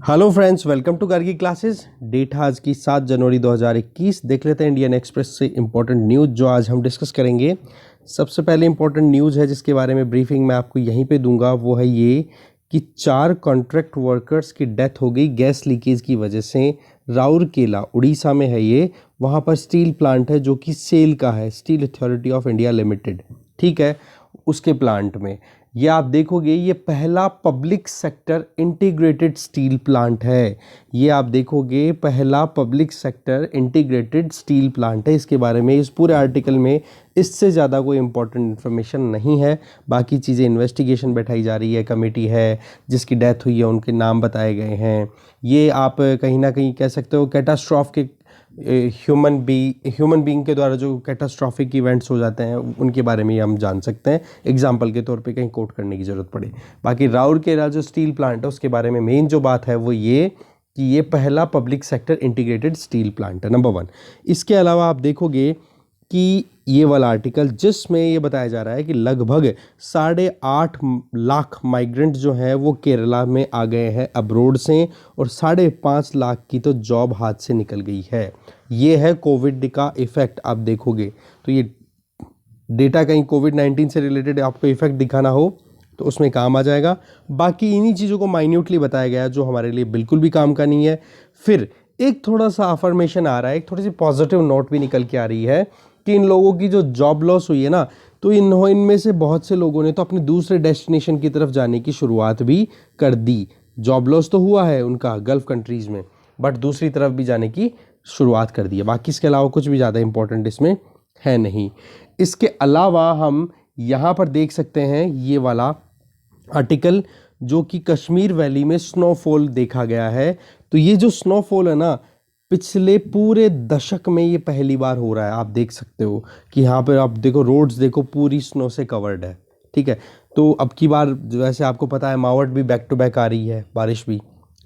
Hello friends, welcome to Gargi classes. Date आज की 7 जनवरी 2021। देख लेते हैं इंडियन एक्सप्रेस से इंपॉर्टेंट न्यूज़ जो आज हम डिस्कस करेंगे। सबसे पहले इंपॉर्टेंट न्यूज़ है जिसके बारे में ब्रीफिंग मैं आपको यहीं पे दूंगा, वो है ये कि 4 कॉन्ट्रैक्ट वर्कर्स की डेथ हो गई गैस लीकेज की वजह से। राउरकेला उड़ीसा में है ये। वहाँ पर स्टील प्लांट है जो कि सेल का है, steel authority of India limited, ठीक है, उसके प्लांट में। ये आप देखोगे ये पहला public sector integrated steel plant है। ये आप देखोगे पहला public sector integrated steel plant है। इसके बारे में इस पूरे आर्टिकल में इससे ज़्यादा कोई इंपॉर्टेंट इन्फॉर्मेशन नहीं है। बाकी चीज़ें इन्वेस्टिगेशन बैठाई जा रही है, कमेटी है जिसकी डेथ हुई है, उनके नाम बताए गए हैं। ये आप कहीं ना कहीं कह सकते हो कैटास्ट्रॉफ के ह्यूमन बीइंग के द्वारा जो कैटास्ट्रॉफिक इवेंट्स हो जाते हैं उनके बारे में हम जान सकते हैं, एग्जाम्पल के तौर पे कहीं कोट करने की ज़रूरत पड़े। बाकी राउरकेला जो स्टील प्लांट है उसके बारे में मेन जो बात है वो ये कि ये पहला public sector integrated steel plant है, नंबर 1। इसके अलावा आप देखोगे कि ये वाला आर्टिकल जिसमें ये बताया जा रहा है कि लगभग 8.5 लाख माइग्रेंट जो हैं वो केरला में आ गए हैं अब्रोड से, और 5.5 लाख की तो जॉब हाथ से निकल गई है। ये है कोविड का इफेक्ट। आप देखोगे तो ये डेटा कहीं कोविड-19 से रिलेटेड आपको इफेक्ट दिखाना हो तो उसमें काम आ जाएगा। बाकी इन्हीं चीज़ों को माइन्यूटली बताया गया जो हमारे लिए बिल्कुल भी काम का नहीं है। फिर एक थोड़ा सा अफर्मेशन आ रहा है, एक थोड़ी सी पॉजिटिव नोट भी निकल के आ रही है कि इन लोगों की जो जॉब लॉस हुई है ना, तो इनमें से बहुत से लोगों ने तो अपने दूसरे डेस्टिनेशन की तरफ जाने की शुरुआत भी कर दी। जॉब लॉस तो हुआ है उनका गल्फ कंट्रीज़ में, बट दूसरी तरफ भी जाने की शुरुआत कर दी है। बाकी इसके अलावा कुछ भी ज़्यादा इंपॉर्टेंट इसमें है नहीं। इसके अलावा हम यहाँ पर देख सकते हैं ये वाला आर्टिकल जो कि कश्मीर वैली में स्नोफॉल देखा गया है। तो ये जो स्नोफॉल है ना, पिछले पूरे दशक में ये पहली बार हो रहा है। आप देख सकते हो कि यहाँ पर आप देखो रोड्स देखो पूरी स्नो से कवर्ड है, ठीक है। तो अब की बार वैसे आपको पता है मावट भी बैक टू बैक आ रही है, बारिश भी,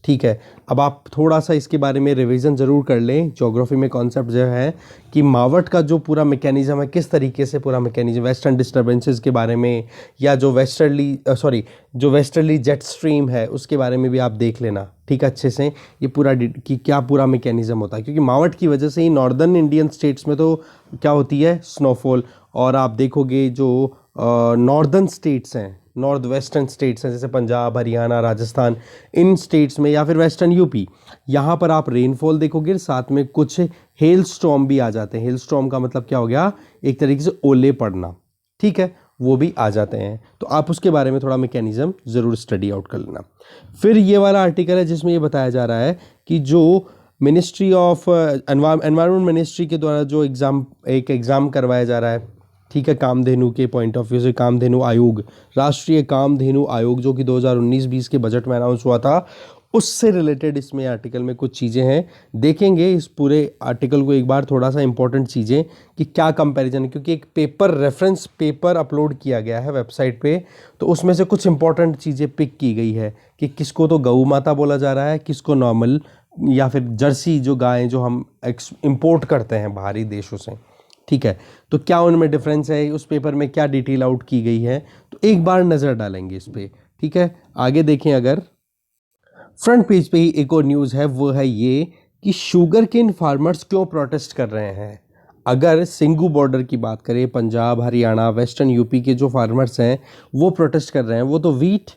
ठीक है। अब आप थोड़ा सा इसके बारे में रिवीजन ज़रूर कर लें। ज्योग्राफी में कॉन्सेप्ट जो है कि मावट का जो पूरा मैकेनिज्म है, किस तरीके से पूरा मैकेनिज्म, वेस्टर्न डिस्टर्बेंसेस के बारे में, या जो वेस्टर्ली जेट स्ट्रीम है उसके बारे में भी आप देख लेना, ठीक है, अच्छे से ये पूरा कि क्या पूरा मैकेनिज्म होता है। क्योंकि मावट की वजह से ही नॉर्दर्न इंडियन स्टेट्स में तो क्या होती है स्नोफॉल, और आप देखोगे जो नॉर्दर्न स्टेट्स हैं, नॉर्थ वेस्टर्न स्टेट्स हैं जैसे पंजाब, हरियाणा, राजस्थान, इन स्टेट्स में, या फिर वेस्टर्न यूपी, यहाँ पर आप रेनफॉल देखोगे, साथ में कुछ हेल स्टॉर्म भी आ जाते हैं। हेल स्टॉर्म का मतलब क्या हो गया, एक तरीके से ओले पड़ना, ठीक है, वो भी आ जाते हैं। तो आप उसके बारे में थोड़ा मैकेनिज्म ज़रूर स्टडी आउट कर लेना। फिर ये वाला आर्टिकल है जिसमें ये बताया जा रहा है कि जो मिनिस्ट्री ऑफ एनवायरमेंट मिनिस्ट्री के द्वारा जो एग्ज़ाम करवाया जा रहा है, ठीक है, कामधेनु के पॉइंट ऑफ व्यू से, कामधेनु आयोग, राष्ट्रीय कामधेनु आयोग जो कि 2019-20 के बजट में अनाउंस हुआ था, उससे रिलेटेड इसमें आर्टिकल में कुछ चीज़ें हैं। देखेंगे इस पूरे आर्टिकल को एक बार, थोड़ा सा इंपॉर्टेंट चीज़ें कि क्या कंपैरिजन है, क्योंकि एक रेफरेंस पेपर अपलोड किया गया है वेबसाइट पे, तो उसमें से कुछ इंपॉर्टेंट चीज़ें पिक की गई है कि किसको तो गऊ माता बोला जा रहा है, किसको नॉर्मल या फिर जर्सी जो गाय जो हम इम्पोर्ट करते हैं बाहरी देशों से, ठीक है, तो क्या उनमें डिफरेंस है, उस पेपर में क्या डिटेल आउट की गई है, तो एक बार नज़र डालेंगे इस पे, ठीक है। आगे देखें, अगर फ्रंट पेज पे ही एक और न्यूज़ है, वो है ये कि शुगर केन फार्मर्स क्यों प्रोटेस्ट कर रहे हैं। अगर सिंगू बॉर्डर की बात करें, पंजाब, हरियाणा, वेस्टर्न यूपी के जो फार्मर्स हैं वो प्रोटेस्ट कर रहे हैं। वो तो वीट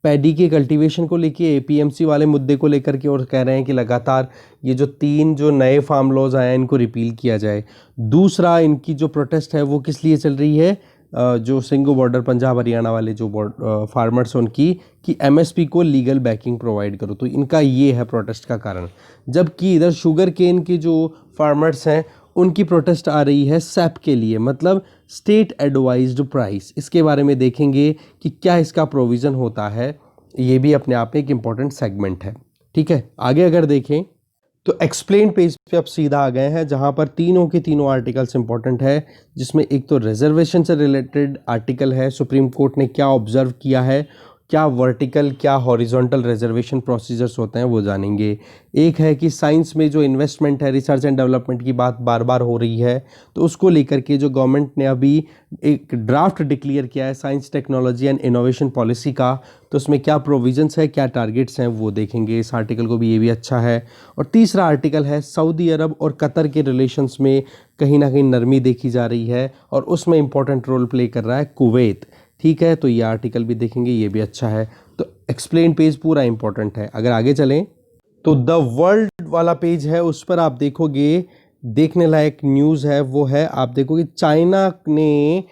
पैडी के कल्टीवेशन को लेके, एपीएमसी वाले मुद्दे को लेकर के, और कह रहे हैं कि लगातार ये जो 3 जो नए फार्म लॉज आए हैं इनको रिपील किया जाए। दूसरा इनकी जो प्रोटेस्ट है वो किस लिए चल रही है, जो सिंगू बॉर्डर पंजाब हरियाणा वाले जो फार्मर्स हैं उनकी, कि एमएसपी को लीगल बैकिंग प्रोवाइड करो। तो इनका ये है प्रोटेस्ट का कारण। जबकि इधर शुगर केन के जो फार्मर्स हैं उनकी प्रोटेस्ट आ रही है सैप के लिए, मतलब स्टेट एडवाइज्ड प्राइस। इसके बारे में देखेंगे कि क्या इसका प्रोविज़न होता है, ये भी अपने आप में एक इम्पॉर्टेंट सेगमेंट है, ठीक है। आगे अगर देखें तो एक्सप्लेन पेज पे अब सीधा आ गए हैं जहां पर तीनों के तीनों आर्टिकल्स इंपॉर्टेंट है, जिसमें एक तो रिजर्वेशन से रिलेटेड आर्टिकल है, सुप्रीम कोर्ट ने क्या ऑब्जर्व किया है, क्या वर्टिकल क्या हॉरिजॉन्टल रिजर्वेशन प्रोसीजर्स होते हैं वो जानेंगे। एक है कि साइंस में जो इन्वेस्टमेंट है, रिसर्च एंड डेवलपमेंट की बात बार बार हो रही है, तो उसको लेकर के जो गवर्नमेंट ने अभी एक ड्राफ्ट डिक्लेयर किया है science technology and innovation policy का, तो उसमें क्या प्रोविजंस है, क्या टारगेट्स हैं वो देखेंगे इस आर्टिकल को भी, ये भी अच्छा है। और तीसरा आर्टिकल है सऊदी अरब और कतर के रिलेशंस में कहीं ना कहीं नरमी देखी जा रही है और उसमें इंपॉर्टेंट रोल प्ले कर रहा है कुवैत। ठीक है, तो ये आर्टिकल भी देखेंगे, ये भी अच्छा है। तो एक्सप्लेन पेज पूरा इंपॉर्टेंट है। अगर आगे चलें तो द वर्ल्ड वाला पेज है, उस पर आप देखोगे देखने लायक न्यूज़ है, वो है आप देखोगे चाइना ने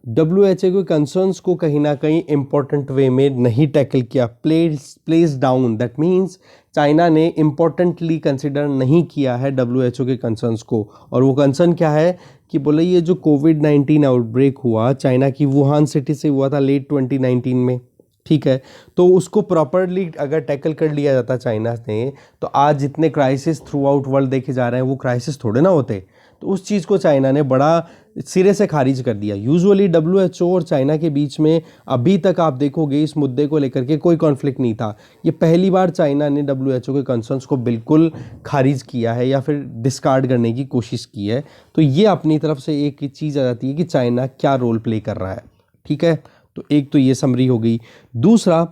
WHO के कंसर्न्स को कहीं ना कहीं इंपॉर्टेंट वे में नहीं टैकल किया, place down. That means China ने इम्पोर्टेंटली कंसिडर नहीं किया है WHO के कंसर्न्स को। और वो कंसर्न क्या है कि बोले ये जो कोविड-19 आउटब्रेक हुआ चाइना की वुहान सिटी से हुआ था लेट 2019 में, ठीक है, तो उसको प्रॉपरली अगर टैकल कर लिया जाता चाइना ने, तो आज जितने क्राइसिस थ्रू आउट वर्ल्ड देखे जा रहे हैं वो क्राइसिस थोड़े ना होते। तो उस चीज़ को चाइना ने बड़ा सिरे से खारिज कर दिया। यूजुअली WHO और चाइना के बीच में अभी तक आप देखोगे इस मुद्दे को लेकर के कोई कॉन्फ्लिक्ट नहीं था। ये पहली बार चाइना ने WHO के कंसर्न्स को बिल्कुल खारिज किया है या फिर डिस्कार्ड करने की कोशिश की है। तो ये अपनी तरफ से एक चीज़ आ जाती है कि चाइना क्या रोल प्ले कर रहा है। ठीक है, तो एक तो ये समरी हो गई। दूसरा,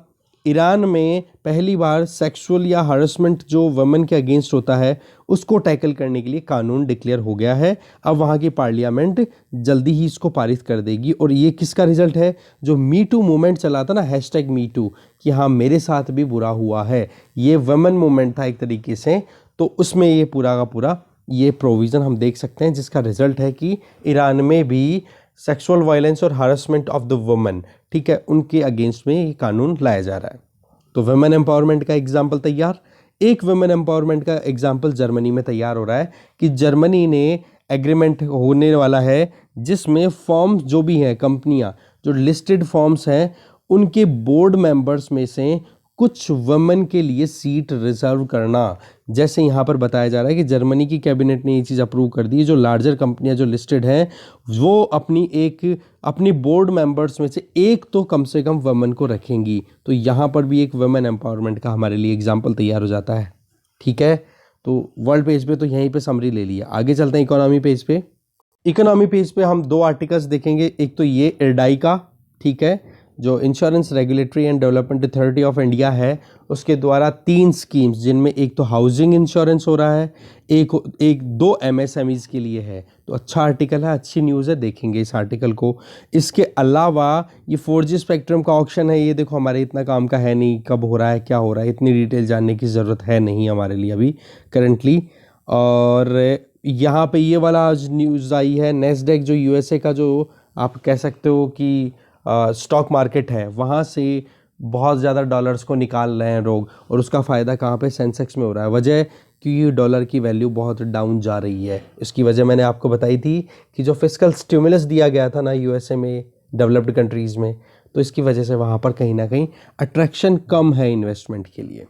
ईरान में पहली बार सेक्सुअल या हरासमेंट जो वुमेन के अगेंस्ट होता है उसको टैकल करने के लिए कानून डिक्लेयर हो गया है। अब वहाँ की पार्लियामेंट जल्दी ही इसको पारित कर देगी। और ये किसका रिजल्ट है? जो मी टू मूवमेंट चला था ना, #MeToo, कि हाँ मेरे साथ भी बुरा हुआ है, ये वुमेन मूवमेंट था एक तरीके से, तो उसमें ये पूरा का पूरा ये प्रोविज़न हम देख सकते हैं, जिसका रिजल्ट है कि ईरान में भी सेक्सुअल वायलेंस और हरासमेंट ऑफ द वुमेन, ठीक है, उनके अगेंस्ट में ये कानून लाया जा रहा है। तो वुमेन एम्पावरमेंट का एग्जाम्पल तैयार। एक वुमेन एम्पावरमेंट का एग्जाम्पल जर्मनी में तैयार हो रहा है कि जर्मनी ने एग्रीमेंट होने वाला है जिसमें फॉर्म्स जो भी हैं, कंपनियां जो लिस्टेड फॉर्म्स हैं, उनके बोर्ड मेंबर्स में से कुछ वुमेन के लिए सीट रिजर्व करना। जैसे यहाँ पर बताया जा रहा है कि जर्मनी की कैबिनेट ने ये चीज़ अप्रूव कर दी, जो लार्जर कंपनियां जो लिस्टेड हैं वो अपनी बोर्ड मेंबर्स में से एक तो कम से कम वुमेन को रखेंगी। तो यहाँ पर भी एक वुमेन एम्पावरमेंट का हमारे लिए एग्जाम्पल तैयार हो जाता है। ठीक है, तो वर्ल्ड पेज पे तो यहीं पे समरी ले लिया। आगे चलते हैं इकोनॉमी पेज पे। इकोनॉमी पेज पे हम दो आर्टिकल्स देखेंगे। एक तो ये इरडाई का, ठीक है, जो insurance regulatory and development authority of India है, उसके द्वारा 3 स्कीम्स, जिनमें एक तो हाउसिंग इंश्योरेंस हो रहा है, एक 2 MSMEs के लिए है। तो अच्छा आर्टिकल है, अच्छी न्यूज़ है, देखेंगे इस आर्टिकल को। इसके अलावा ये 4G स्पेक्ट्रम का ऑक्शन है, ये देखो हमारे इतना काम का है नहीं, कब हो रहा है क्या हो रहा है इतनी डिटेल जानने की ज़रूरत है नहीं हमारे लिए अभी करंटली। और यहाँ पे ये वाला आज न्यूज़ आई है, नेस्डेक जो USA का जो आप कह सकते हो कि स्टॉक मार्केट है, वहाँ से बहुत ज़्यादा डॉलर्स को निकाल रहे हैं लोग, और उसका फ़ायदा कहाँ पे? सेंसेक्स में हो रहा है। वजह क्योंकि डॉलर की वैल्यू बहुत डाउन जा रही है। इसकी वजह मैंने आपको बताई थी कि जो फिस्कल स्टिमुलस दिया गया था ना USA में, डेवलप्ड कंट्रीज़ में, तो इसकी वजह से वहाँ पर कहीं ना कहीं अट्रैक्शन कम है इन्वेस्टमेंट के लिए।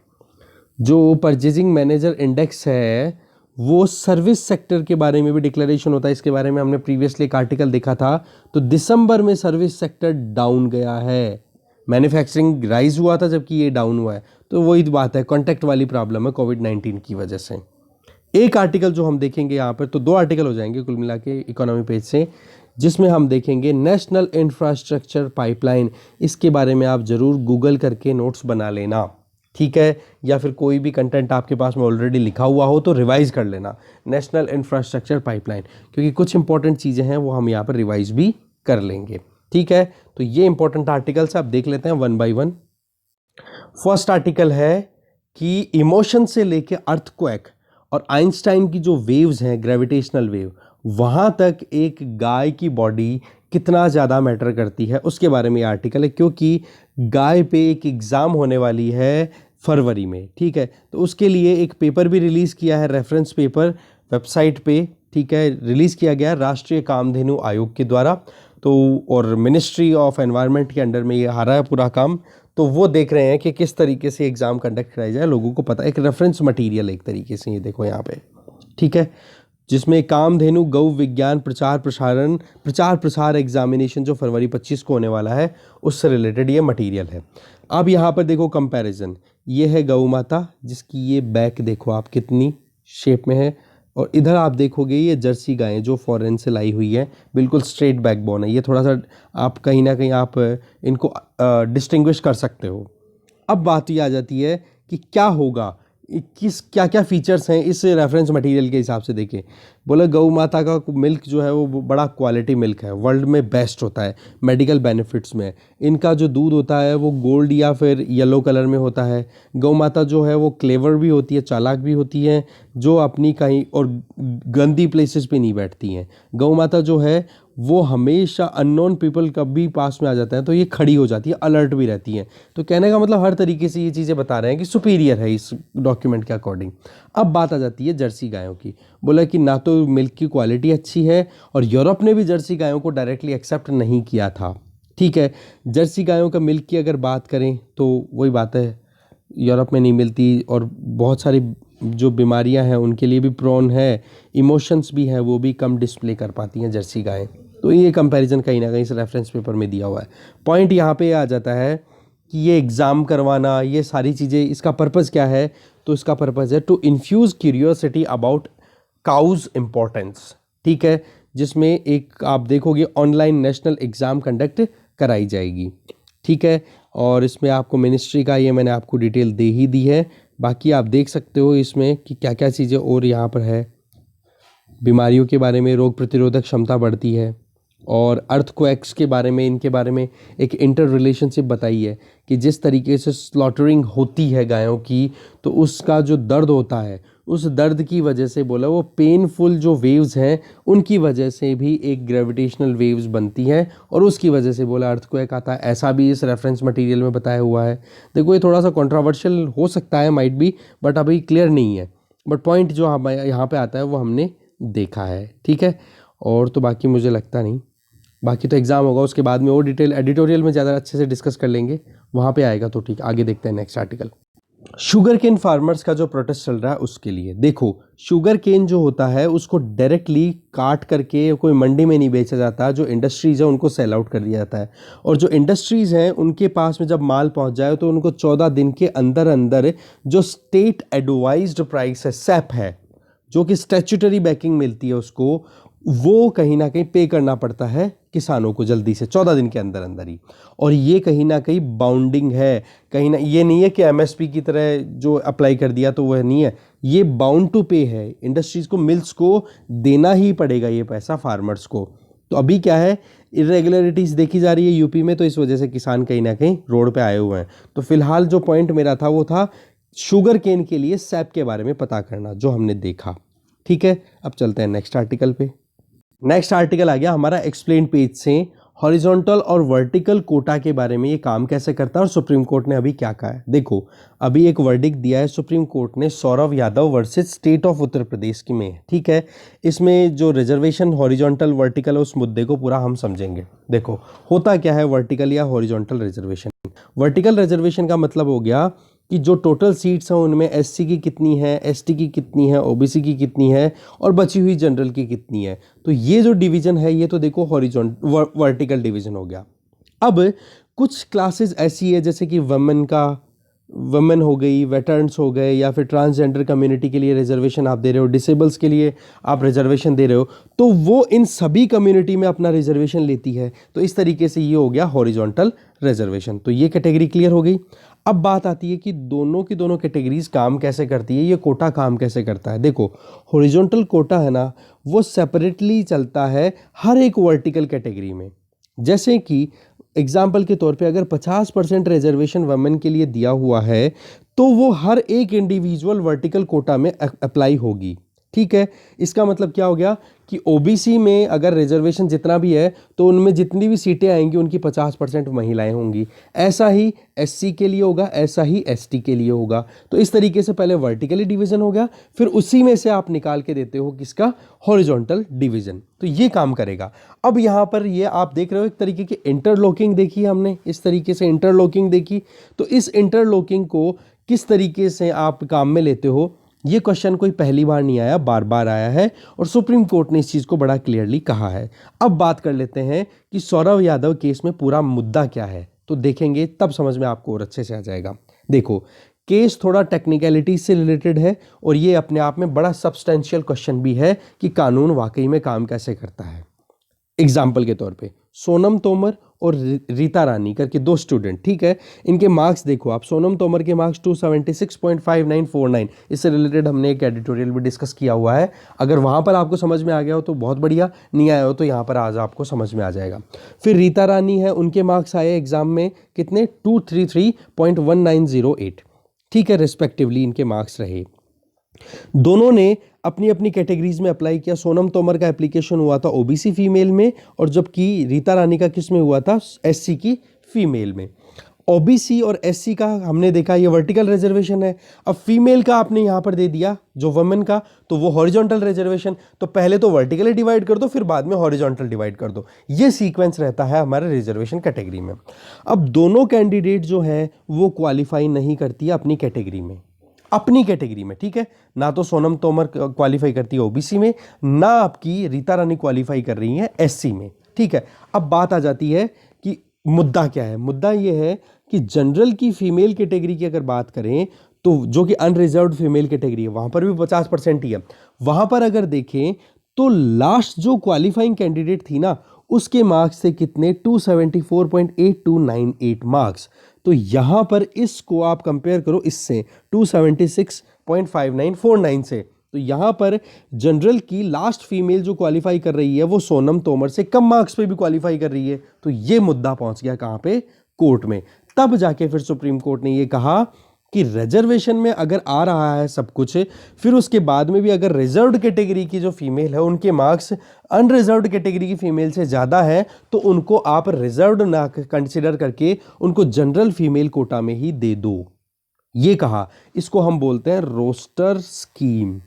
जो परचेजिंग मैनेजर इंडेक्स है वो सर्विस सेक्टर के बारे में भी डिक्लेरेशन होता है। इसके बारे में हमने प्रीवियसली एक आर्टिकल देखा था। तो दिसंबर में सर्विस सेक्टर डाउन गया है, मैन्युफैक्चरिंग राइज हुआ था जबकि ये डाउन हुआ है। तो वही बात है, कॉन्टैक्ट वाली प्रॉब्लम है कोविड-19 की वजह से। एक आर्टिकल जो हम देखेंगे यहाँ पर, तो 2 आर्टिकल हो जाएंगे कुल मिला के इकोनॉमी पेज से, जिसमें हम देखेंगे नेशनल इंफ्रास्ट्रक्चर पाइपलाइन। इसके बारे में आप ज़रूर गूगल करके नोट्स बना लेना, ठीक है, या फिर कोई भी कंटेंट आपके पास में ऑलरेडी लिखा हुआ हो तो रिवाइज कर लेना, नेशनल इंफ्रास्ट्रक्चर पाइपलाइन, क्योंकि कुछ इंपॉर्टेंट चीज़ें हैं वो हम यहाँ पर रिवाइज भी कर लेंगे। ठीक है, तो ये इंपॉर्टेंट आर्टिकल्स आप देख लेते हैं 1 by 1। फर्स्ट आर्टिकल है कि इमोशन से लेके अर्थक्वेक और आइंस्टाइन की जो वेव्स हैं, ग्रेविटेशनल वेव, वहाँ तक एक गाय की बॉडी कितना ज़्यादा मैटर करती है, उसके बारे में ये आर्टिकल है। क्योंकि गाय पे एक एग्ज़ाम होने वाली है फरवरी में, ठीक है, तो उसके लिए एक पेपर भी रिलीज़ किया है, रेफरेंस पेपर वेबसाइट पे, ठीक है, रिलीज़ किया गया राष्ट्रीय कामधेनु आयोग के द्वारा। तो और मिनिस्ट्री ऑफ एनवायरनमेंट के अंडर में ये आ रहा है पूरा काम। तो वो देख रहे हैं कि किस तरीके से एग्ज़ाम कंडक्ट कराया जाए, लोगों को पता है, एक रेफरेंस मटेरियल एक तरीके से, ये देखो यहाँ पे, ठीक है। जिसमें कामधेनु गौ विज्ञान प्रचार प्रसार एग्जामिनेशन जो फरवरी 25 को होने वाला है उससे रिलेटेड ये मटेरियल है। अब यहाँ पर देखो कंपैरिजन, ये है गौ माता जिसकी ये बैक देखो आप कितनी शेप में है, और इधर आप देखोगे ये जर्सी गायें जो फॉरेन से लाई हुई है, बिल्कुल स्ट्रेट बैकबोन है। ये थोड़ा सा आप कहीं ना कहीं आप इनको डिस्टिंग्विश कर सकते हो। अब बात ये आ जाती है कि क्या होगा, किस क्या क्या फीचर्स हैं इस रेफरेंस मटेरियल के हिसाब से। देखें, बोला गौ माता का मिल्क जो है वो बड़ा क्वालिटी मिल्क है, वर्ल्ड में बेस्ट होता है मेडिकल बेनिफिट्स में। इनका जो दूध होता है वो गोल्ड या फिर येलो कलर में होता है। गौ माता जो है वो क्लेवर भी होती है, चालाक भी होती है, जो अपनी कहीं और गंदी प्लेसेस पे नहीं बैठती हैं। गौ माता जो है वो हमेशा अननोन पीपल कभी पास में आ जाता है तो ये खड़ी हो जाती है, अलर्ट भी रहती हैं। तो कहने का मतलब हर तरीके से ये चीज़ें बता रहे हैं कि सुपीरियर है इस डॉक्यूमेंट के अकॉर्डिंग। अब बात आ जाती है जर्सी गायों की। बोला कि ना तो मिल्क की क्वालिटी अच्छी है, और यूरोप ने भी जर्सी गायों को डायरेक्टली एक्सेप्ट नहीं किया था। ठीक है, जर्सी गायों का मिल्क की अगर बात करें तो वही बात है, यूरोप में नहीं मिलती, और बहुत सारी जो बीमारियां हैं उनके लिए भी प्रोन है, इमोशंस भी हैं वो भी कम डिस्प्ले कर पाती हैं जर्सी गायें। तो ये कंपैरिजन कहीं ना कहीं इस रेफरेंस पेपर में दिया हुआ है। पॉइंट यहाँ पे आ जाता है कि ये एग्ज़ाम करवाना, ये सारी चीज़ें, इसका पर्पज़ क्या है? तो इसका पर्पज़ है to infuse curiosity about cows importance. ठीक है, जिसमें एक आप देखोगे ऑनलाइन नेशनल एग्ज़ाम कंडक्ट कराई जाएगी। ठीक है, और इसमें आपको मिनिस्ट्री का ये मैंने आपको डिटेल दे ही दी है। बाकी आप देख सकते हो इसमें कि क्या क्या चीज़ें और यहाँ पर है। बीमारियों के बारे में, रोग प्रतिरोधक क्षमता बढ़ती है, और अर्थक्वेक्स के बारे में, इनके बारे में एक इंटर रिलेशनशिप बताई है कि जिस तरीके से स्लॉटरिंग होती है गायों की, तो उसका जो दर्द होता है, उस दर्द की वजह से बोला वो पेनफुल जो वेव्स हैं उनकी वजह से भी एक ग्रेविटेशनल वेव्स बनती हैं, और उसकी वजह से बोला अर्थक्वेक आता है। ऐसा भी इस रेफरेंस मटेरियल में बताया हुआ है। देखो ये थोड़ा सा कंट्रोवर्शियल हो सकता है, माइट बी, बट अभी क्लियर नहीं है। बट पॉइंट जो हम यहाँ पे आता है वो हमने देखा है। ठीक है, और तो बाकी मुझे लगता नहीं, बाकी तो एग्ज़ाम होगा उसके बाद में और डिटेल एडिटोरियल में ज़्यादा अच्छे से डिस्कस कर लेंगे, वहाँ पे आएगा। तो ठीक, आगे देखते हैं next article. Sugar cane farmers का जो प्रोटेस्ट चल रहा है उसके लिए देखो, शुगर केन जो होता है उसको डायरेक्टली काट करके कोई मंडी में नहीं बेचा जाता, जो इंडस्ट्रीज़ है उनको सेल आउट कर दिया जाता है। और जो इंडस्ट्रीज़ हैं उनके पास में जब माल पहुंच जाए तो उनको 14 दिन के अंदर अंदर जो स्टेट एडवाइज्ड प्राइस है, सैप है, जो कि स्टैट्यूटरी बैकिंग मिलती है उसको, वो कहीं ना कहीं पे करना पड़ता है किसानों को जल्दी से 14 दिन के अंदर अंदर ही। और ये कहीं ना कहीं बाउंडिंग है, कहीं ना, ये नहीं है कि एमएसपी की तरह जो अप्लाई कर दिया तो वह नहीं है, ये बाउंड टू पे है। इंडस्ट्रीज़ को, मिल्स को देना ही पड़ेगा ये पैसा फार्मर्स को। तो अभी क्या है, इरेगुलरिटीज़ देखी जा रही है यूपी में, तो इस वजह से किसान कहीं ना कहीं रोड पे आए हुए हैं। तो फिलहाल जो पॉइंट मेरा था वो था शुगर केन के लिए सैप के बारे में पता करना, जो हमने देखा। ठीक है, अब चलते हैं नेक्स्ट आर्टिकल पे। नेक्स्ट आर्टिकल आ गया हमारा एक्सप्लेन पेज से, हॉरिजॉन्टल और वर्टिकल कोटा के बारे में, ये काम कैसे करता है और सुप्रीम कोर्ट ने अभी क्या कहा है। देखो, अभी एक वर्डिक्ट दिया है सुप्रीम कोर्ट ने, Saurav Yadav versus state of Uttar Pradesh की में। ठीक है, इसमें जो रिजर्वेशन हॉरिजॉन्टल वर्टिकल है उस मुद्दे को पूरा हम समझेंगे। देखो होता क्या है वर्टिकल या हॉरिजॉन्टल रिजर्वेशन। वर्टिकल रिजर्वेशन का मतलब हो गया कि जो टोटल सीट्स हैं उनमें एससी की कितनी है, एसटी की कितनी है, ओबीसी की कितनी है, और बची हुई जनरल की कितनी है। तो ये जो डिवीजन है ये तो देखो हॉरिजॉन्टल वर्टिकल डिवीजन हो गया। अब कुछ क्लासेस ऐसी है जैसे कि वुमेन हो गई, वेटरन्स हो गए, या फिर ट्रांसजेंडर कम्युनिटी के लिए रिजर्वेशन आप दे रहे हो, डिसेबल्स के लिए आप रिजर्वेशन दे रहे हो, तो वो इन सभी कम्युनिटी में अपना रिजर्वेशन लेती है। तो इस तरीके से ये हो गया हॉरिजॉन्टल रिजर्वेशन। तो ये कैटेगरी क्लियर हो गई। अब बात आती है कि दोनों की दोनों कैटेगरीज काम कैसे करती है, ये कोटा काम कैसे करता है। देखो, हॉरिजॉन्टल कोटा है ना, वो सेपरेटली चलता है हर एक वर्टिकल कैटेगरी में। जैसे कि एग्जाम्पल के तौर पे अगर 50% रिजर्वेशन वुमेन के लिए दिया हुआ है तो वो हर एक इंडिविजुअल वर्टिकल कोटा में अप्लाई होगी। ठीक है, इसका मतलब क्या हो गया कि ओबीसी में अगर रिजर्वेशन जितना भी है तो उनमें जितनी भी सीटें आएंगी उनकी 50% महिलाएं होंगी। ऐसा ही एससी के लिए होगा, ऐसा ही एसटी के लिए होगा। तो इस तरीके से पहले वर्टिकली डिवीजन हो गया, फिर उसी में से आप निकाल के देते हो किसका, हॉरिजॉन्टल डिवीजन। तो ये काम करेगा। अब यहाँ पर ये आप देख रहे हो एक तरीके की इंटरलॉकिंग देखी हमने, इस तरीके से इंटरलॉकिंग देखी। तो इस इंटरलॉकिंग को किस तरीके से आप काम में लेते हो ये क्वेश्चन कोई पहली बार नहीं आया, बार बार आया है और सुप्रीम कोर्ट ने इस चीज़ को बड़ा क्लियरली कहा है। अब बात कर लेते हैं कि सौरव यादव केस में पूरा मुद्दा क्या है, तो देखेंगे तब समझ में आपको और अच्छे से आ जाएगा। देखो, केस थोड़ा टेक्निकलिटी से रिलेटेड है और ये अपने आप में बड़ा सब्सटेंशियल क्वेश्चन भी है कि कानून वाकई में काम कैसे करता है। एग्जाम्पल के तौर पे सोनम तोमर और रीता रानी करके दो स्टूडेंट, ठीक है, इनके मार्क्स देखो आप। सोनम तोमर के मार्क्स 276.5949, इससे रिलेटेड हमने एक एडिटोरियल भी डिस्कस किया हुआ है। अगर वहाँ पर आपको समझ में आ गया हो तो बहुत बढ़िया, नहीं आया हो तो यहाँ पर आज आपको समझ में आ जाएगा। फिर रीता रानी है, उनके मार्क्स आए एग्जाम में कितने, 233.1908, ठीक है, रिस्पेक्टिवली इनके मार्क्स रहे। दोनों ने अपनी अपनी कैटेगरीज में अप्लाई किया। सोनम तोमर का एप्लीकेशन हुआ था ओबीसी फीमेल में और जबकि रीता रानी का किस में हुआ था, एससी की फीमेल में। ओबीसी और एससी का हमने देखा ये वर्टिकल रिजर्वेशन है। अब फीमेल का आपने यहाँ पर दे दिया जो वुमेन का, तो वो हॉरिजॉन्टल रिजर्वेशन, तो पहले तो वर्टिकली डिवाइड कर दो फिर बाद में हॉरिजॉन्टल डिवाइड कर दो। ये सीक्वेंस रहता है हमारे रिजर्वेशन कैटेगरी में। अब दोनों कैंडिडेट जो है वो क्वालिफाई नहीं करती है अपनी कैटेगरी में, अपनी कैटेगरी में, ठीक है। ना तो सोनम तोमर क्वालिफाई करती है ओबीसी में, ना आपकी रीता रानी क्वालिफाई कर रही है एससी में, ठीक है। अब बात आ जाती है कि मुद्दा क्या है। मुद्दा यह है कि जनरल की फीमेल कैटेगरी की अगर बात करें तो जो कि अनरिजर्व्ड फीमेल कैटेगरी है वहां पर भी 50% ही है। वहां पर अगर देखें तो लास्ट जो क्वालिफाइंग कैंडिडेट थी ना उसके मार्क्स थे कितने, 274.8298 मार्क्स। तो यहां पर इसको आप कंपेयर करो इससे 276.5949 से, तो यहां पर जनरल की लास्ट फीमेल जो क्वालिफाई कर रही है वो सोनम तोमर से कम मार्क्स पे भी क्वालिफाई कर रही है। तो ये मुद्दा पहुंच गया कहां पे, कोर्ट में। तब जाके फिर सुप्रीम कोर्ट ने ये कहा कि रिजर्वेशन में अगर आ रहा है सब कुछ, फिर उसके बाद में भी अगर रिजर्व्ड कैटेगरी की जो फीमेल है उनके मार्क्स अनरिजर्व्ड कैटेगरी की फीमेल से ज़्यादा है तो उनको आप रिजर्व्ड ना कंसिडर करके उनको जनरल फीमेल कोटा में ही दे दो, ये कहा। इसको हम बोलते हैं रोस्टर स्कीम।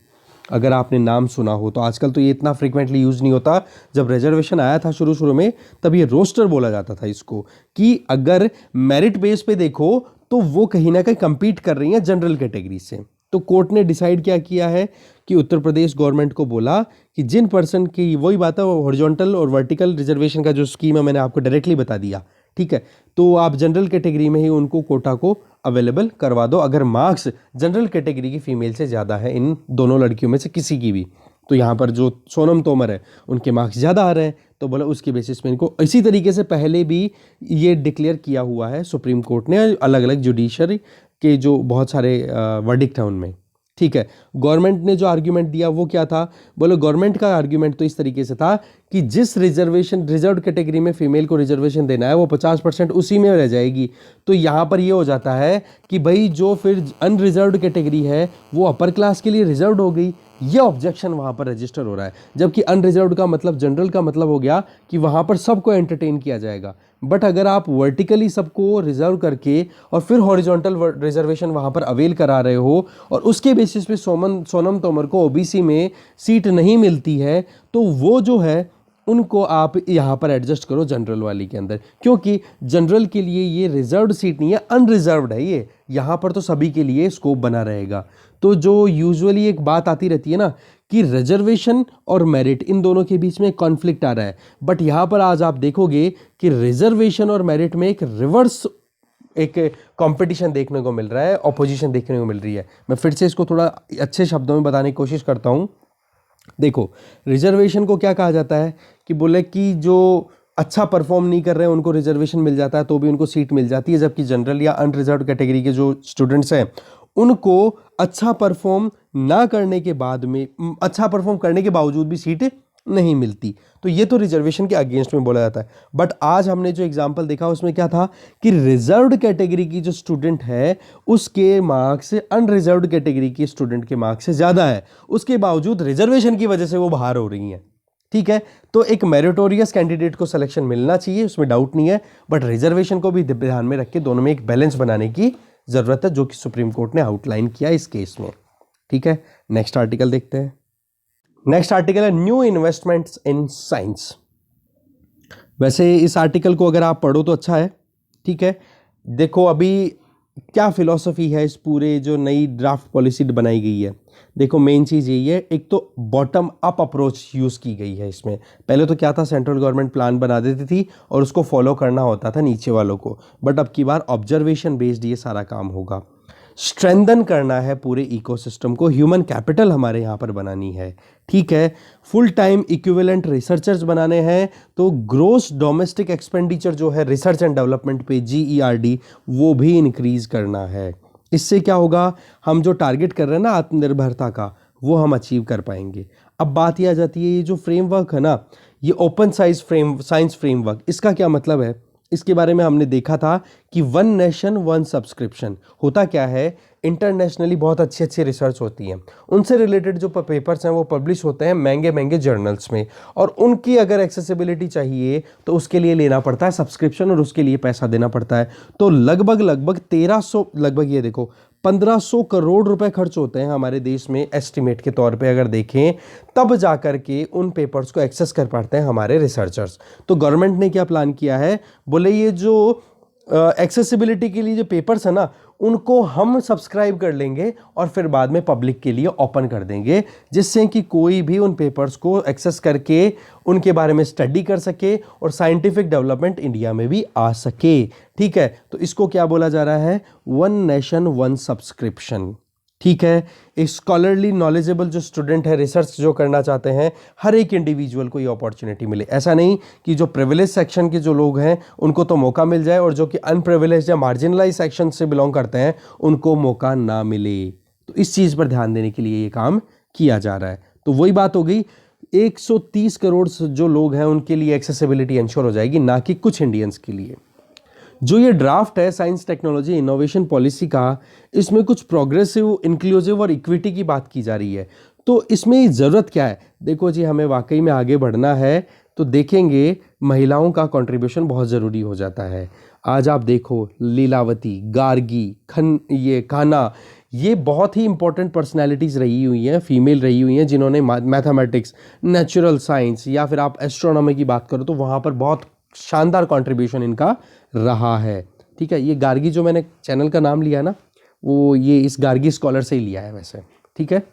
अगर आपने नाम सुना हो तो आजकल तो ये इतना फ्रीक्वेंटली यूज़ नहीं होता, जब रिजर्वेशन आया था शुरू शुरू में तब ये रोस्टर बोला जाता था इसको, कि अगर मेरिट बेस पे देखो तो वो कहीं ना कहीं कंपीट कर रही हैं जनरल कैटेगरी से। तो कोर्ट ने डिसाइड क्या किया है कि उत्तर प्रदेश गवर्नमेंट को बोला कि जिन पर्सन की, वही बात है, हॉरिजॉन्टल और वर्टिकल रिजर्वेशन का जो स्कीम है मैंने आपको डायरेक्टली बता दिया, ठीक है। तो आप जनरल कैटेगरी में ही उनको कोटा को अवेलेबल करवा दो अगर मार्क्स जनरल कैटेगरी की फीमेल से ज़्यादा है, इन दोनों लड़कियों में से किसी की भी। तो यहाँ पर जो सोनम तोमर है उनके मार्क्स ज़्यादा आ रहे हैं तो बोला उसके बेसिस में इनको, इसी तरीके से पहले भी ये डिक्लेयर किया हुआ है सुप्रीम कोर्ट ने अलग अलग जुडिशरी के जो बहुत सारे वर्डिक्ट हैं उनमें, ठीक है। गवर्नमेंट ने जो आर्ग्यूमेंट दिया वो क्या था, बोलो गवर्नमेंट का आर्ग्यूमेंट तो इस तरीके से था कि जिस रिजर्वेशन रिजर्व्ड कैटेगरी में फीमेल को रिजर्वेशन देना है वो 50% उसी में रह जाएगी। तो यहाँ पर ये हो जाता है कि भाई जो फिर अनरिजर्व्ड कैटेगरी है वो अपर क्लास के लिए रिजर्व्ड हो गई। ये ऑब्जेक्शन वहाँ पर रजिस्टर हो रहा है, जबकि अनरिजर्व्ड का मतलब जनरल का मतलब हो गया कि वहाँ पर सबको एंटरटेन किया जाएगा। बट अगर आप वर्टिकली सबको रिजर्व करके और फिर हॉरिजॉन्टल रिजर्वेशन वहाँ पर अवेल करा रहे हो और उसके बेसिस पे सोनम तोमर को ओबीसी में सीट नहीं मिलती है तो वो जो है उनको आप यहाँ पर एडजस्ट करो जनरल वाली के अंदर, क्योंकि जनरल के लिए ये रिजर्व्ड सीट नहीं है, अनरिजर्व्ड है ये। यहाँ पर तो सभी के लिए स्कोप बना रहेगा। तो जो यूजुअली एक बात आती रहती है ना कि रिजर्वेशन और मेरिट इन दोनों के बीच में कॉन्फ्लिक्ट आ रहा है, बट यहाँ पर आज आप देखोगे कि रिजर्वेशन और मेरिट में एक रिवर्स एक कंपटीशन देखने को मिल रहा है, ऑपोजिशन देखने को मिल रही है। मैं फिर से इसको थोड़ा अच्छे शब्दों में बताने की कोशिश करता हूँ। देखो, रिजर्वेशन को क्या कहा जाता है कि बोले कि जो अच्छा परफॉर्म नहीं कर रहे हैं उनको रिजर्वेशन मिल जाता है तो भी उनको सीट मिल जाती है, जबकि जनरल या अनरिजर्व्ड कैटेगरी के जो स्टूडेंट्स हैं उनको अच्छा परफॉर्म ना करने के बाद में, अच्छा परफॉर्म करने के बावजूद भी सीट नहीं मिलती। तो ये तो रिजर्वेशन के अगेंस्ट में बोला जाता है। बट आज हमने जो एग्जांपल देखा उसमें क्या था कि रिजर्व्ड कैटेगरी की जो स्टूडेंट है उसके मार्क्स अनरिजर्व्ड कैटेगरी के स्टूडेंट के मार्क्स से ज़्यादा है, उसके बावजूद रिजर्वेशन की वजह से वो बाहर हो रही हैं, ठीक है। तो एक मेरिटोरियस कैंडिडेट को सिलेक्शन मिलना चाहिए, उसमें डाउट नहीं है, बट रिजर्वेशन को भी ध्यान में रख के दोनों में एक बैलेंस बनाने की ज़रूरत है, जो कि सुप्रीम कोर्ट ने आउटलाइन किया इस केस में, ठीक है। नेक्स्ट आर्टिकल देखते हैं। नेक्स्ट आर्टिकल है न्यू इन्वेस्टमेंट्स इन साइंस। वैसे इस आर्टिकल को अगर आप पढ़ो तो अच्छा है, ठीक है। देखो, अभी क्या फिलॉसफी है इस पूरे जो नई ड्राफ्ट पॉलिसी बनाई गई है। देखो मेन चीज़ यही है, एक तो बॉटम अप अप्रोच यूज़ की गई है इसमें। पहले तो क्या था, सेंट्रल गवर्नमेंट प्लान बना देती थी और उसको फॉलो करना होता था नीचे वालों को, बट अब की बार ऑब्जर्वेशन बेस्ड ये सारा काम होगा। स्ट्रेंथन करना है पूरे इकोसिस्टम को, ह्यूमन कैपिटल हमारे यहाँ पर बनानी है, ठीक है। फुल टाइम इक्विवेलेंट रिसर्चर्स बनाने हैं, तो ग्रोस डोमेस्टिक एक्सपेंडिचर जो है रिसर्च एंड डेवलपमेंट पे GERD वो भी इंक्रीज करना है। इससे क्या होगा, हम जो टारगेट कर रहे हैं ना आत्मनिर्भरता का, वो हम अचीव कर पाएंगे। अब बात ये आ जाती है, ये जो फ्रेमवर्क है ना, ये ओपन साइंस फ्रेमवर्क, इसका क्या मतलब है, इसके बारे में हमने देखा था कि वन नेशन वन सब्सक्रिप्शन होता क्या है। इंटरनेशनली बहुत अच्छी अच्छी रिसर्च होती है, उनसे रिलेटेड जो पेपर्स हैं वो पब्लिश होते हैं महंगे महंगे जर्नल्स में, और उनकी अगर एक्सेसिबिलिटी चाहिए तो उसके लिए लेना पड़ता है सब्सक्रिप्शन और उसके लिए पैसा देना पड़ता है। तो लगभग लगभग 1300, लगभग ये देखो 1500 करोड़ रुपए खर्च होते हैं हमारे देश में एस्टिमेट के तौर पे अगर देखें, तब जाकर के उन पेपर्स को एक्सेस कर पाते हैं हमारे रिसर्चर्स। तो गवर्नमेंट ने क्या प्लान किया है, बोले ये जो एक्सेसिबिलिटी के लिए जो पेपर्स है ना, उनको हम सब्सक्राइब कर लेंगे और फिर बाद में पब्लिक के लिए ओपन कर देंगे, जिससे कि कोई भी उन पेपर्स को एक्सेस करके उनके बारे में स्टडी कर सके और साइंटिफिक डेवलपमेंट इंडिया में भी आ सके, ठीक है। तो इसको क्या बोला जा रहा है, वन नेशन वन सब्सक्रिप्शन, ठीक है। एक स्कॉलरली नॉलेजेबल जो स्टूडेंट है, रिसर्च जो करना चाहते हैं, हर एक इंडिविजुअल को ये अपॉर्चुनिटी मिले। ऐसा नहीं कि जो प्रिविलेज सेक्शन के जो लोग हैं उनको तो मौका मिल जाए और जो कि अनप्रिविलेज या मार्जिनलाइज सेक्शन से बिलोंग करते हैं उनको मौका ना मिले। तो इस चीज़ पर ध्यान देने के लिए ये काम किया जा रहा है। तो वही बात हो गई, 130 करोड़ जो लोग हैं उनके लिए एक्सेसिबिलिटी इंश्योर हो जाएगी, ना कि कुछ इंडियंस के लिए। जो ये ड्राफ्ट है साइंस टेक्नोलॉजी इनोवेशन पॉलिसी का, इसमें कुछ प्रोग्रेसिव, इंक्लूसिव और इक्विटी की बात की जा रही है। तो इसमें ज़रूरत क्या है, देखो जी, हमें वाकई में आगे बढ़ना है तो देखेंगे महिलाओं का कंट्रीब्यूशन बहुत ज़रूरी हो जाता है। आज आप देखो लीलावती, गार्गी, ये खाना, ये बहुत ही इंपॉर्टेंट पर्सनैलिटीज़ रही हुई हैं, फीमेल रही हुई हैं, जिन्होंने मैथमेटिक्स, नेचुरल साइंस या फिर आप एस्ट्रोनॉमी की बात करो तो वहाँ पर बहुत शानदार कंट्रीब्यूशन इनका रहा है, ठीक है। ये गार्गी जो मैंने चैनल का नाम लिया ना, वो ये इस गार्गी स्कॉलर से ही लिया है वैसे, ठीक है।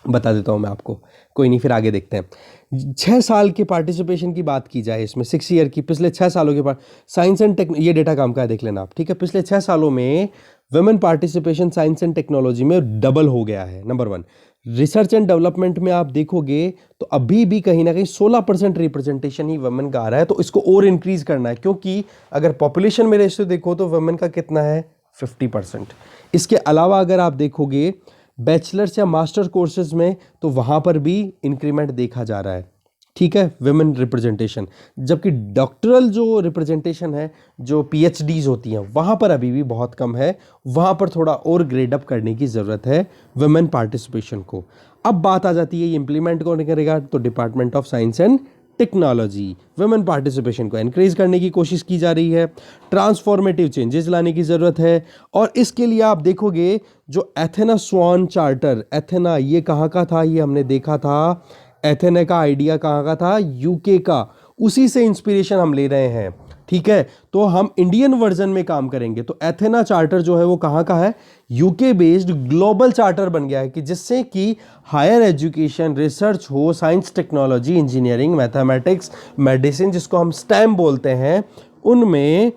बता देता हूँ मैं आपको, कोई नहीं, फिर आगे देखते हैं। 6 साल के पार्टिसिपेशन की बात की जाए इसमें, 6 ईयर की, पिछले 6 सालों के बाद साइंस एंड ये डेटा काम का है, देख लेना आप, ठीक है। पिछले 6 सालों में women participation science and technology में डबल हो गया है। नंबर 1, रिसर्च एंड डेवलपमेंट में आप देखोगे तो अभी भी कहीं ना कहीं 16% रिप्रेजेंटेशन ही वुमेन का आ रहा है। तो इसको और इंक्रीज करना है, क्योंकि अगर पॉपुलेशन में रेशियो देखो तो वुमेन का कितना है, 50%। इसके अलावा अगर आप देखोगे बैचलर्स या मास्टर कोर्सेज में, तो वहाँ पर भी इंक्रीमेंट देखा जा रहा है, ठीक है, वुमेन रिप्रेजेंटेशन। जबकि डॉक्टरल जो रिप्रेजेंटेशन है, जो PhDs होती हैं, वहाँ पर अभी भी बहुत कम है, वहाँ पर थोड़ा और ग्रेड अप करने की ज़रूरत है वुमेन पार्टिसिपेशन को। अब बात आ जाती है ये इम्प्लीमेंट कौन करेगा, तो department of science and technology women participation को एनकरेज करने की कोशिश की जा रही है, ट्रांसफॉर्मेटिव चेंजेस लाने की ज़रूरत है। और इसके लिए आप देखोगे जो एथेना स्वान चार्टर, एथेना ये कहाँ का था, ये हमने देखा था, एथेना का आइडिया कहाँ का था, UK का, उसी से इंस्पिरेशन हम ले रहे हैं, ठीक है। तो हम इंडियन वर्जन में काम करेंगे। तो एथेना चार्टर जो है वो कहाँ का है, UK बेस्ड ग्लोबल चार्टर बन गया है, कि जिससे कि हायर एजुकेशन, रिसर्च हो, science technology, engineering, mathematics, medicine, जिसको हम स्टेम बोलते हैं, उनमें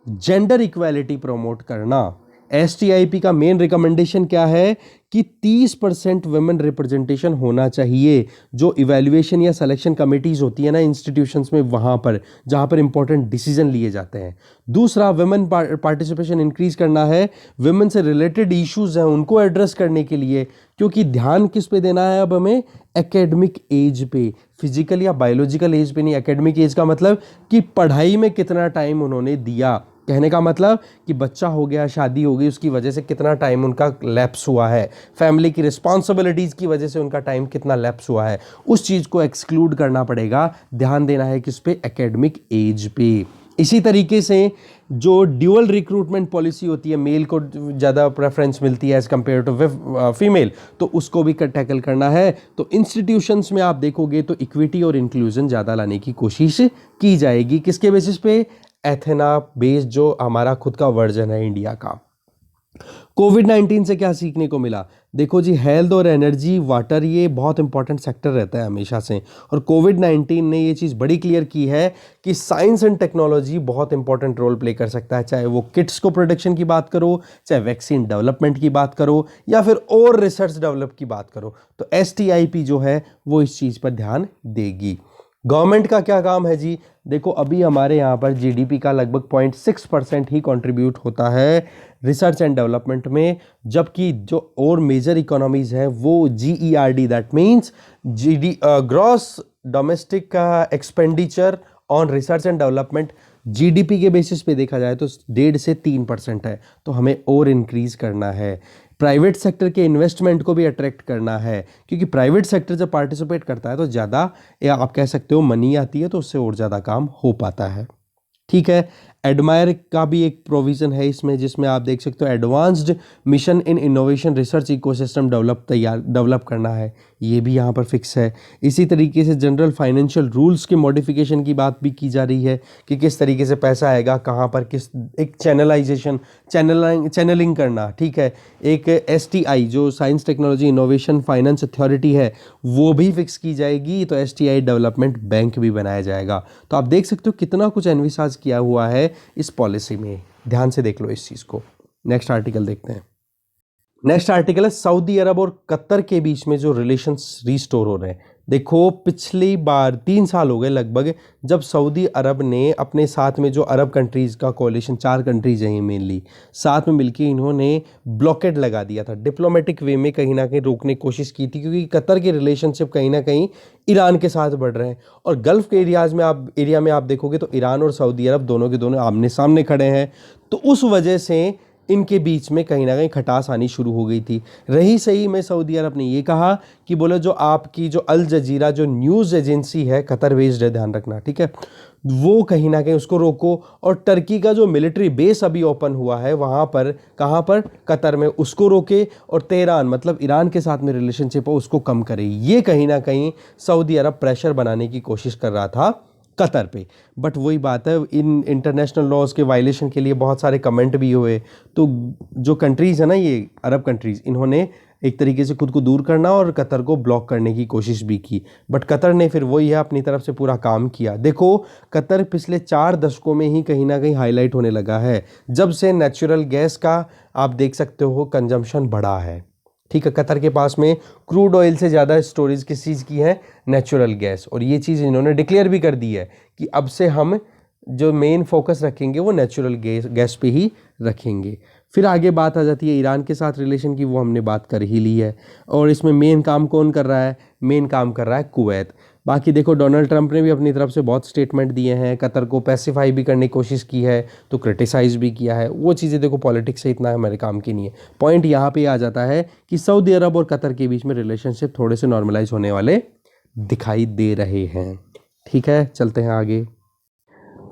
जेंडर इक्वालिटी प्रमोट करना। STIP का मेन रिकमेंडेशन क्या है कि 30% वुमेन रिप्रेजेंटेशन होना चाहिए, जो इवैल्यूएशन या सिलेक्शन कमिटीज होती है ना इंस्टीट्यूशंस में, वहाँ पर जहाँ पर इंपॉर्टेंट डिसीजन लिए जाते हैं। दूसरा, वुमेन पार्टिसिपेशन इंक्रीज करना है, वुमेन से रिलेटेड इश्यूज हैं उनको एड्रेस करने के लिए, क्योंकि ध्यान किस पे देना है अब हमें, एकेडमिक एज पे, फिजिकल या बायोलॉजिकल एज पे नहीं। एकेडमिक एज का मतलब कि पढ़ाई में कितना टाइम उन्होंने दिया, कहने का मतलब कि बच्चा हो गया, शादी हो गई, उसकी वजह से कितना टाइम उनका लैप्स हुआ है, फैमिली की रिस्पॉन्सिबिलिटीज़ की वजह से उनका टाइम कितना लैप्स हुआ है, उस चीज़ को एक्सक्लूड करना पड़ेगा। ध्यान देना है किस पे, एकेडमिक एज पे। इसी तरीके से जो ड्यूअल रिक्रूटमेंट पॉलिसी होती है, मेल को ज़्यादा प्रेफरेंस मिलती है एज़ कम्पेयर टू फीमेल, तो उसको भी टैकल करना है। तो इंस्टीट्यूशंस में आप देखोगे तो इक्विटी और इंक्लूजन ज़्यादा लाने की कोशिश की जाएगी। किसके बेसिस पे, एथेना बेस्ड जो हमारा खुद का वर्जन है इंडिया का। कोविड-19 से क्या सीखने को मिला? देखो जी, हेल्थ और एनर्जी, वाटर, ये बहुत इंपॉर्टेंट सेक्टर रहता है हमेशा से, और कोविड-19 ने ये चीज़ बड़ी क्लियर की है कि साइंस एंड टेक्नोलॉजी बहुत इंपॉर्टेंट रोल प्ले कर सकता है, चाहे वो किट्स को प्रोडक्शन की बात करो, चाहे वैक्सीन डेवलपमेंट की बात करो, या फिर और रिसर्च डेवलप की बात करो। तो एसटीआईपी जो है वो इस चीज़ पर ध्यान देगी। गवर्नमेंट का क्या काम है जी? देखो, अभी हमारे यहाँ पर जीडीपी का लगभग 0.6% ही कंट्रीब्यूट होता है रिसर्च एंड डेवलपमेंट में, जबकि जो और मेजर इकोनॉमीज है वो GERD, that means gross domestic expenditure on research and development, GDP के बेसिस पे देखा जाए तो 1.5 से 3% है। तो हमें और इंक्रीज करना है। प्राइवेट सेक्टर के इन्वेस्टमेंट को भी अट्रैक्ट करना है, क्योंकि प्राइवेट सेक्टर जब पार्टिसिपेट करता है तो ज़्यादा, या आप कह सकते हो मनी आती है, तो उससे और ज़्यादा काम हो पाता है। ठीक है। एडमायर का भी एक प्रोविज़न है इसमें, जिसमें आप देख सकते हो advanced mission in innovation research ecosystem develop करना है, ये भी यहाँ पर फिक्स है। इसी तरीके से जनरल फाइनेंशियल रूल्स के मॉडिफिकेशन की बात भी की जा रही है कि किस तरीके से पैसा आएगा, कहाँ पर, किस, एक चैनलिंग करना। ठीक है। एक एसटीआई जो science technology innovation finance authority है वो भी फिक्स की जाएगी, तो एसटीआई डेवलपमेंट बैंक भी बनाया जाएगा। तो आप देख सकते हो कितना कुछ एनविसाज किया हुआ है इस पॉलिसी में। ध्यान से देख लो इस चीज को। नेक्स्ट आर्टिकल देखते हैं। नेक्स्ट आर्टिकल है सऊदी अरब और कतर के बीच में जो रिलेशंस रिस्टोर हो रहे हैं। देखो, पिछली बार 3 साल हो गए लगभग, जब सऊदी अरब ने अपने साथ में जो अरब कंट्रीज़ का कोalition, 4 कंट्रीज हैं मेनली, साथ में मिलकर इन्होंने ब्लॉकेड लगा दिया था, डिप्लोमेटिक वे में कहीं ना कहीं रोकने की कोशिश की थी, क्योंकि कतर के रिलेशनशिप कहीं ना कहीं ईरान के साथ बढ़ रहे हैं। और गल्फ़ के एरिया में आप देखोगे तो ईरान और सऊदी अरब दोनों के दोनों आमने सामने खड़े हैं। तो उस वजह से इनके बीच में कहीं ना कहीं खटास आनी शुरू हो गई थी। रही सही में सऊदी अरब ने ये कहा कि बोले जो आपकी जो अल जजीरा जो न्यूज़ एजेंसी है, कतर बेस्ड है, ध्यान रखना, ठीक है, वो कहीं ना कहीं उसको रोको। और टर्की का जो मिलिट्री बेस अभी ओपन हुआ है वहाँ पर, कहाँ पर, कतर में, उसको रोके। और तेहरान, मतलब ईरान के साथ में रिलेशनशिप हो, उसको कम करे। ये कहीं ना कहीं सऊदी अरब प्रेशर बनाने की कोशिश कर रहा था कतर पे। बट वही बात है, इन इंटरनेशनल लॉज के वायलेशन के लिए बहुत सारे कमेंट भी हुए। तो जो कंट्रीज़ है ना, ये अरब कंट्रीज़, इन्होंने एक तरीके से खुद को दूर करना और कतर को ब्लॉक करने की कोशिश भी की। बट कतर ने फिर वही है, अपनी तरफ से पूरा काम किया। देखो, कतर पिछले 4 दशकों में ही कहीं ना कहीं हाईलाइट होने लगा है, जब से नेचुरल गैस का आप देख सकते हो कंजम्पशन बढ़ा है। ठीक है। कतर के पास में क्रूड ऑयल से ज़्यादा स्टोरेज किस चीज़ की है? Natural gas. और ये चीज़ इन्होंने डिक्लेयर भी कर दी है कि अब से हम जो मेन फोकस रखेंगे वो नेचुरल गैस पे ही रखेंगे। फिर आगे बात आ जाती है ईरान के साथ रिलेशन की, वो हमने बात कर ही ली है। और इसमें मेन काम कौन कर रहा है? मेन काम कर रहा है कुवैत। बाकी देखो, डोनाल्ड ट्रंप ने भी अपनी तरफ से बहुत स्टेटमेंट दिए हैं, कतर को पैसिफाई भी करने की कोशिश की है, तो क्रिटिसाइज़ भी किया है। वो चीज़ें देखो पॉलिटिक्स से इतना हमारे काम की नहीं है। पॉइंट यहाँ पे आ जाता है कि सऊदी अरब और कतर के बीच में रिलेशनशिप थोड़े से नॉर्मलाइज होने वाले दिखाई दे रहे हैं। ठीक है, चलते हैं आगे।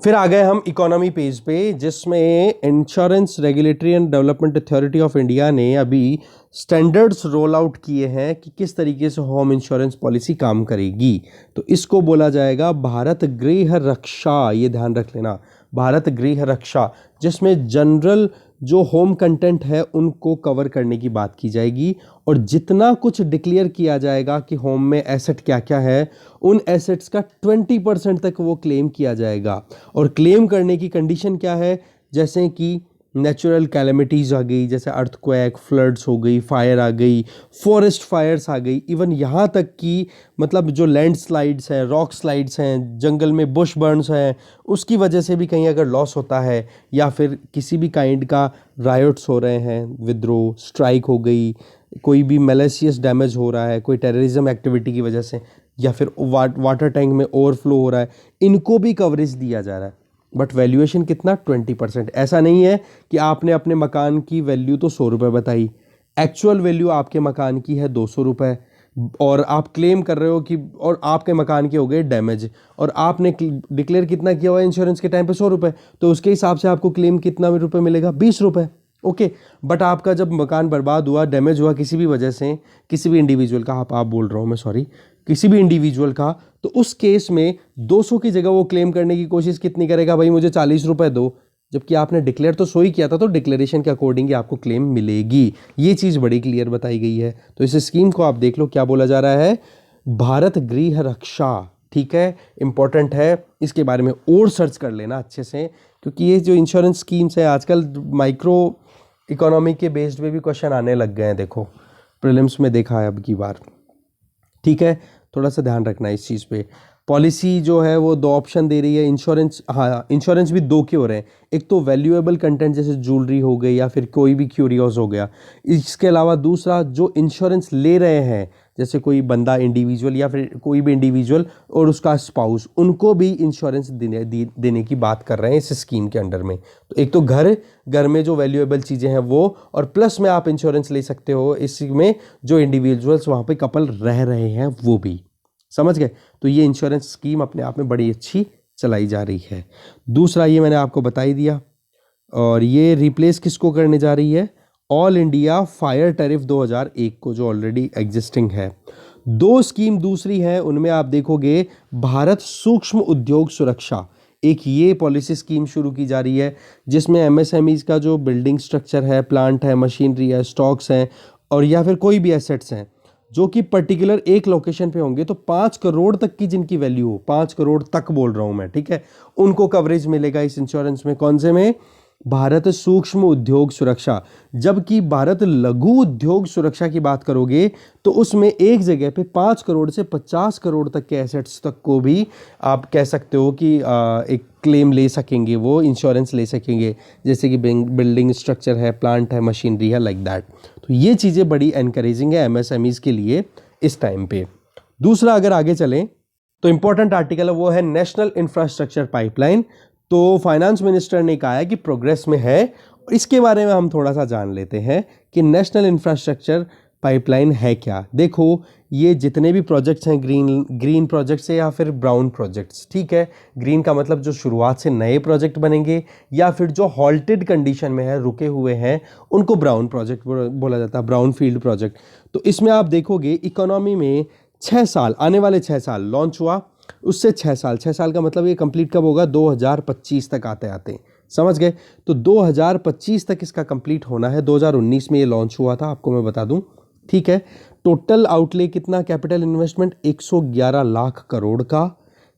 फिर आ गए हम इकोनॉमी पेज पे, जिसमें insurance regulatory and development authority of India ने अभी स्टैंडर्ड्स रोल आउट किए हैं कि किस तरीके से होम इंश्योरेंस पॉलिसी काम करेगी। तो इसको बोला जाएगा भारत गृह रक्षा। ये ध्यान रख लेना, भारत गृह रक्षा, जिसमें जनरल जो होम कंटेंट है उनको कवर करने की बात की जाएगी। और जितना कुछ डिक्लेयर किया जाएगा कि होम में एसेट क्या क्या है, उन एसेट्स का 20% तक वो क्लेम किया जाएगा। और क्लेम करने की कंडीशन क्या है? जैसे कि नेचुरल कैलेमिटीज़ आ गई, जैसे अर्थक्वेक, फ्लड्स हो गई, फायर आ गई, फॉरेस्ट फायर्स आ गई, इवन यहाँ तक कि मतलब जो लैंड स्लाइड्स हैं, रॉक स्लाइड्स हैं, जंगल में बुश बर्न्स हैं, उसकी वजह से भी कहीं अगर लॉस होता है, या फिर किसी भी काइंड का रायोट्स हो रहे हैं, विद्रोह, स्ट्राइक हो गई, कोई भी मैलिशियस डैमेज हो रहा है, कोई टेररिज्म एक्टिविटी की वजह से, या फिर वाटर टैंक में ओवरफ्लो हो रहा है, इनको भी कवरेज दिया जा रहा है। बट वैल्यूएशन कितना? 20%। ऐसा नहीं है कि आपने अपने मकान की वैल्यू तो 100 रुपये बताई, एक्चुअल वैल्यू आपके मकान की है 200 रुपये, और आप क्लेम कर रहे हो कि, और आपके मकान के हो गए डैमेज, और आपने डिक्लेयर कितना किया हुआ है इंश्योरेंस के टाइम पे? 100 रुपये। तो उसके हिसाब से आपको क्लेम कितना रुपये मिलेगा? 20 रुपये। ओके। बट आपका जब मकान बर्बाद हुआ, डैमेज हुआ किसी भी वजह से, किसी भी इंडिविजुअल का, आप बोल रहा हूँ मैं, सॉरी, किसी भी इंडिविजुअल का, तो उस केस में 200 की जगह वो क्लेम करने की कोशिश कितनी करेगा? भाई मुझे 40 रुपये दो, जबकि आपने डिक्लेयर तो सो ही किया था, तो डिक्लेरेशन के अकॉर्डिंग ही आपको क्लेम मिलेगी। ये चीज़ बड़ी क्लियर बताई गई है। तो इस स्कीम को आप देख लो, क्या बोला जा रहा है, भारत गृह रक्षा, ठीक है, इंपॉर्टेंट है, इसके बारे में और सर्च कर लेना अच्छे से, क्योंकि ये जो इंश्योरेंस स्कीम्स है आजकल माइक्रो इकोनॉमी के बेस्ड पे भी क्वेश्चन आने लग गए हैं, देखो प्रीलिम्स में देखा है अब की बार, ठीक है, थोड़ा सा ध्यान रखना इस चीज़ पे। पॉलिसी जो है वो दो ऑप्शन दे रही है, इंश्योरेंस, हाँ इंश्योरेंस भी दो के हो रहे हैं, एक तो वैल्यूएबल कंटेंट जैसे ज्वेलरी हो गई या फिर कोई भी क्यूरियोस हो गया, इसके अलावा दूसरा जो इंश्योरेंस ले रहे हैं जैसे कोई बंदा इंडिविजुअल या फिर कोई भी इंडिविजुअल और उसका स्पाउस, उनको भी इंश्योरेंस देने की बात कर रहे हैं इस स्कीम के अंडर में। तो एक तो घर में जो वैल्यूएबल चीज़ें हैं वो, और प्लस में आप इंश्योरेंस ले सकते हो इसमें जो इंडिविजुअल्स वहाँ पे कपल रह रहे हैं वो भी, समझ गए। तो ये इंश्योरेंस स्कीम अपने आप में बड़ी अच्छी चलाई जा रही है। दूसरा ये मैंने आपको बता ही दिया, और ये रिप्लेस किसको करने जा रही है, ऑल इंडिया फायर टैरिफ 2001 को, जो ऑलरेडी एग्जिस्टिंग है। दो स्कीम दूसरी है, उनमें आप देखोगे भारत सूक्ष्म उद्योग सुरक्षा, एक ये पॉलिसी स्कीम शुरू की जा रही है जिसमें एमएसएमईज का जो बिल्डिंग स्ट्रक्चर है, प्लांट है, मशीनरी है, स्टॉक्स हैं, और या फिर कोई भी एसेट्स हैं जो कि पर्टिकुलर एक लोकेशन पे होंगे, तो 5 करोड़ तक की जिनकी वैल्यू हो, 5 करोड़ तक बोल रहा हूं मैं, ठीक है, उनको कवरेज मिलेगा इस इंश्योरेंस में। कौन से में, भारत सूक्ष्म उद्योग सुरक्षा। जबकि भारत लघु उद्योग सुरक्षा की बात करोगे तो उसमें एक जगह पे 5 करोड़ से 50 करोड़ तक के एसेट्स तक को भी आप कह सकते हो कि एक क्लेम ले सकेंगे, वो इंश्योरेंस ले सकेंगे, जैसे कि बिल्डिंग स्ट्रक्चर है, प्लांट है, मशीनरी है, लाइक दैट। तो ये चीज़ें बड़ी एनकरेजिंग है एमएसएमईज के लिए इस टाइम पे। दूसरा अगर आगे चलें तो इंपॉर्टेंट आर्टिकल है वो है नेशनल इंफ्रास्ट्रक्चर पाइपलाइन। तो फाइनेंस मिनिस्टर ने कहा है कि प्रोग्रेस में है, और इसके बारे में हम थोड़ा सा जान लेते हैं कि नेशनल इंफ्रास्ट्रक्चर पाइपलाइन है क्या। देखो ये जितने भी प्रोजेक्ट्स हैं, ग्रीन प्रोजेक्ट्स है या फिर ब्राउन प्रोजेक्ट्स, ठीक है, ग्रीन का मतलब जो शुरुआत से नए प्रोजेक्ट बनेंगे, या फिर जो हॉल्टेड कंडीशन में है, रुके हुए हैं, उनको ब्राउन प्रोजेक्ट बोला जाता है, ब्राउन फील्ड प्रोजेक्ट। तो इसमें आप देखोगे इकोनॉमी में 6 साल, आने वाले 6 साल लॉन्च हुआ, उससे 6 साल का मतलब ये कंप्लीट कब होगा, 2025 तक आते आते, समझ गए। तो 2025 तक इसका कंप्लीट होना है, 2019 में ये लॉन्च हुआ था, आपको मैं बता दूं, ठीक है। टोटल आउटले कितना, कैपिटल इन्वेस्टमेंट 111 लाख करोड़ का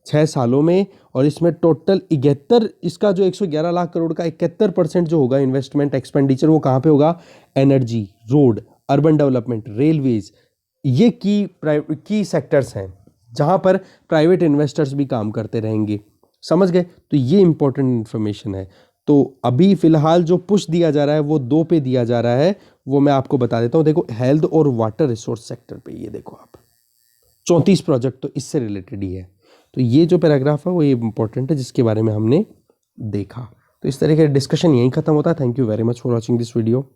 6 सालों में, और इसमें टोटल 71, इसका जो 111 लाख करोड़ का 71% जो होगा इन्वेस्टमेंट एक्सपेंडिचर, वो कहाँ पे होगा, energy, road, urban development, railways, ये की सेक्टर्स हैं जहाँ पर प्राइवेट इन्वेस्टर्स भी काम करते रहेंगे, समझ गए। तो ये इंपॉर्टेंट इन्फॉर्मेशन है। तो अभी फिलहाल जो पुश दिया जा रहा है वो 2 पे दिया जा रहा है, वो मैं आपको बता देता हूँ। देखो हेल्थ और वाटर रिसोर्स सेक्टर पे, ये देखो आप 34 प्रोजेक्ट तो इससे रिलेटेड ही है। तो ये जो पैराग्राफ है वो ये इंपॉर्टेंट है जिसके बारे में हमने देखा। तो इस तरह का डिस्कशन यहीं खत्म होता है। Thank you very much for watching this video.